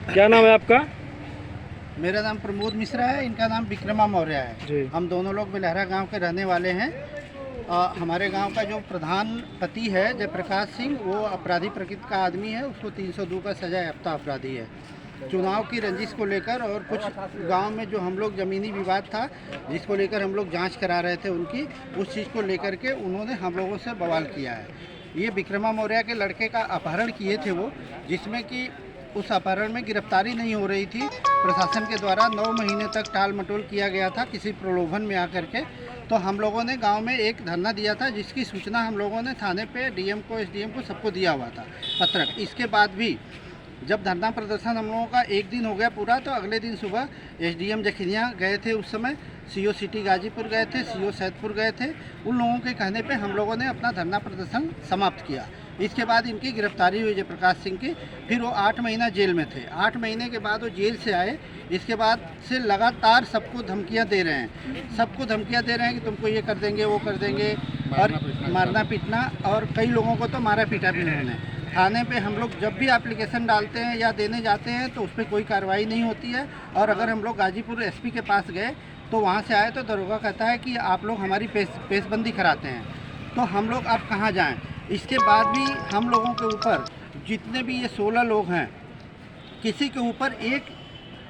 क्या नाम है आपका? मेरा नाम प्रमोद मिश्रा है, इनका नाम विक्रमा मौर्य है जी। हम दोनों लोग बिलहरा गांव के रहने वाले हैं। हमारे गांव का जो प्रधान पति है जयप्रकाश सिंह, वो अपराधी प्रकृति का आदमी है, उसको 302 का सजा याफ्ता अपराधी है। चुनाव की रंजिश को लेकर और कुछ गांव में जो हम लोग ज़मीनी विवाद था जिसको लेकर हम लोग जांच करा रहे थे उनकी, उस चीज़ को लेकर के उन्होंने हम लोगों से बवाल किया है। ये विक्रमा मौर्य के लड़के का अपहरण किए थे वो, जिसमें कि उस अपहरण में गिरफ्तारी नहीं हो रही थी। प्रशासन के द्वारा 9 महीने तक टाल मटोल किया गया था किसी प्रलोभन में आकर के। तो हम लोगों ने गांव में एक धरना दिया था, जिसकी सूचना हम लोगों ने थाने पे डीएम को, एसडीएम को, सबको दिया हुआ था पत्रक। इसके बाद भी जब धरना प्रदर्शन हम लोगों का एक दिन हो गया पूरा, तो अगले दिन सुबह एसडीएम जखनिया गए थे, उस समय सीओ सिटी गाजीपुर गए थे, सीओ सैदपुर गए थे। उन लोगों के कहने पे हम लोगों ने अपना धरना प्रदर्शन समाप्त किया। इसके बाद इनकी गिरफ्तारी हुई जयप्रकाश सिंह की। फिर वो 8 महीना जेल में थे। 8 महीने के बाद वो जेल से आए। इसके बाद से लगातार सबको धमकियां दे रहे हैं, सबको धमकियां दे रहे हैं कि तुमको ये कर देंगे, वो कर देंगे, और मारना पीटना, और कई लोगों को तो मारा पीटा भी उन्होंने। थाने पे हम लोग जब भी एप्लीकेशन डालते हैं या देने जाते हैं तो उस पर कोई कार्रवाई नहीं होती है। और अगर हम लोग गाजीपुर एसपी के पास गए तो वहाँ से आए तो दरोगा कहता है कि आप लोग हमारी पेशबंदी कराते हैं, तो हम लोग अब कहाँ जाएं। इसके बाद भी हम लोगों के ऊपर जितने भी ये 16 लोग हैं, किसी के ऊपर एक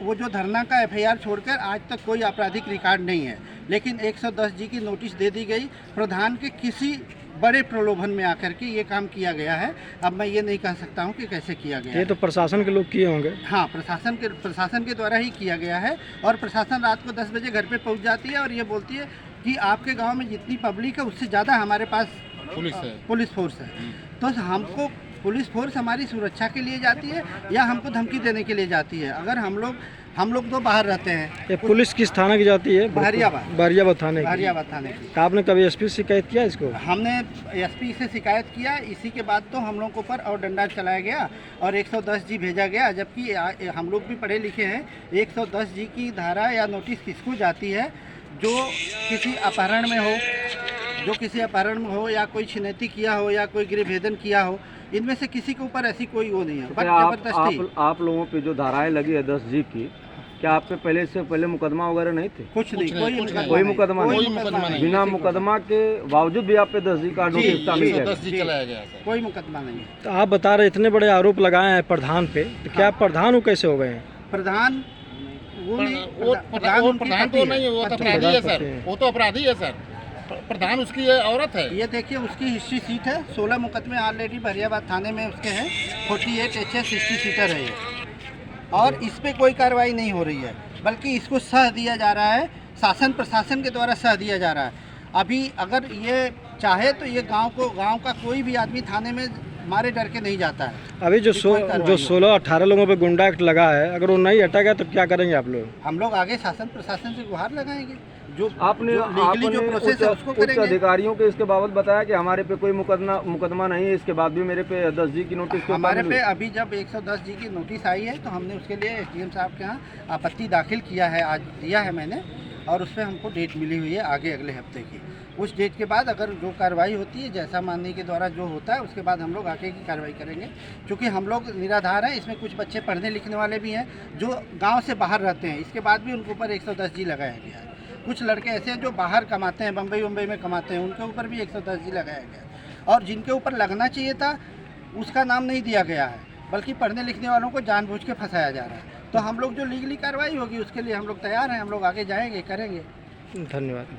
वो जो धरना का एफआईआर छोड़कर आज तक कोई आपराधिक रिकॉर्ड नहीं है। लेकिन 110 जी की नोटिस दे दी गई। प्रधान के किसी बड़े प्रलोभन में आकर के ये काम किया गया है। अब मैं ये नहीं कह सकता हूँ कि कैसे किया गया ये तो प्रशासन के लोग किए होंगे। हाँ, प्रशासन के द्वारा ही किया गया है। और प्रशासन रात को 10 बजे घर पे पहुँच जाती है और ये बोलती है कि आपके गांव में जितनी पब्लिक है उससे ज़्यादा हमारे पास पुलिस फोर्स है। तो हमको पुलिस फोर्स हमारी सुरक्षा के लिए जाती है या हमको धमकी देने के लिए जाती है। अगर हम लोग तो बाहर रहते हैं। ये पुलिस किस थाना की जाती है? बारियाबाद थाने की। बारियाबाद थाने की। तो आपने कभी एसपी से शिकायत किया इसको? हमने एसपी से शिकायत किया। इसी के बाद तो हम लोगों के ऊपर और डंडा चलाया गया और 110 जी भेजा गया। जबकि हम लोग भी पढ़े लिखे हैं। 110 जी की धारा या नोटिस किसको जाती है? जो किसी अपहरण में हो, या कोई छिनैती किया हो, या कोई गृहभेदन किया हो, इनमें से किसी के ऊपर ऐसी कोई वो नहीं है। बट जबरदस्ती आप लोगों पे जो धाराएं लगी है 10 जी की, क्या आप पे पहले मुकदमा वगैरह नहीं थे? कुछ नहीं, कोई मुकदमा नहीं। बिना मुकदमा के बावजूद भी आप पे 10 जी का नोटिस चलाया गया, कोई मुकदमा नहीं। तो आप बता रहे इतने बड़े आरोप लगाए हैं प्रधान पे, तो क्या प्रधान वो कैसे हो गए हैं? प्रधान वो प्रधान तो नहीं है, वो तो अपराधी है सर। वो तो अपराधी है सर। प्रधान उसकी औरत है। ये देखिए उसकी हिस्ट्री सीट है। 16 मुकदमे ऑलरेडी बारियाबाद थाने में उसके हैं। 48 HS 60 सीटर है ये। और इस पे कोई कार्रवाई नहीं हो रही है, बल्कि इसको सह दिया जा रहा है। शासन प्रशासन के द्वारा सह दिया जा रहा है। अभी अगर ये चाहे तो ये गांव का कोई भी आदमी थाने में मारे डर के नहीं जाता है। अभी जो 16-18 लोगों पे गुंडा एक्ट लगा है, अगर वो नहीं हटा गया तो क्या करेंगे आप लोग? हम लोग आगे शासन प्रशासन से गुहार लगाएंगे। जो आपने जो प्रोसेस है उसको करेंगे। अधिकारियों के इसके बाबत बताया कि हमारे पे कोई मुकदमा नहीं है, इसके बाद भी मेरे पे 10 जी की नोटिस हमारे पे अभी जब 110 जी की नोटिस आई है तो हमने उसके लिए एसडीएम साहब के यहाँ आपत्ति दाखिल किया है। आज दिया है मैंने, और उस पर हमको डेट मिली हुई है आगे अगले हफ्ते की। उस डेट के बाद अगर जो कार्रवाई होती है, जैसा माननीय के द्वारा जो होता है, उसके बाद हम लोग आगे की कार्रवाई करेंगे। क्योंकि हम लोग निराधार हैं, इसमें कुछ बच्चे पढ़ने लिखने वाले भी हैं जो गांव से बाहर रहते हैं। इसके बाद भी उनके ऊपर 110 जी लगाया गया है। कुछ लड़के ऐसे हैं जो बाहर कमाते हैं, बम्बई में कमाते हैं, उनके ऊपर भी 110 जी लगाया गया। और जिनके ऊपर लगना चाहिए था उसका नाम नहीं दिया गया है, बल्कि पढ़ने लिखने वालों को जानबूझ के फंसाया जा रहा है। तो हम लोग जो लीगली कार्रवाई होगी उसके लिए हम लोग तैयार हैं। हम लोग आगे जाएंगे, करेंगे। धन्यवाद।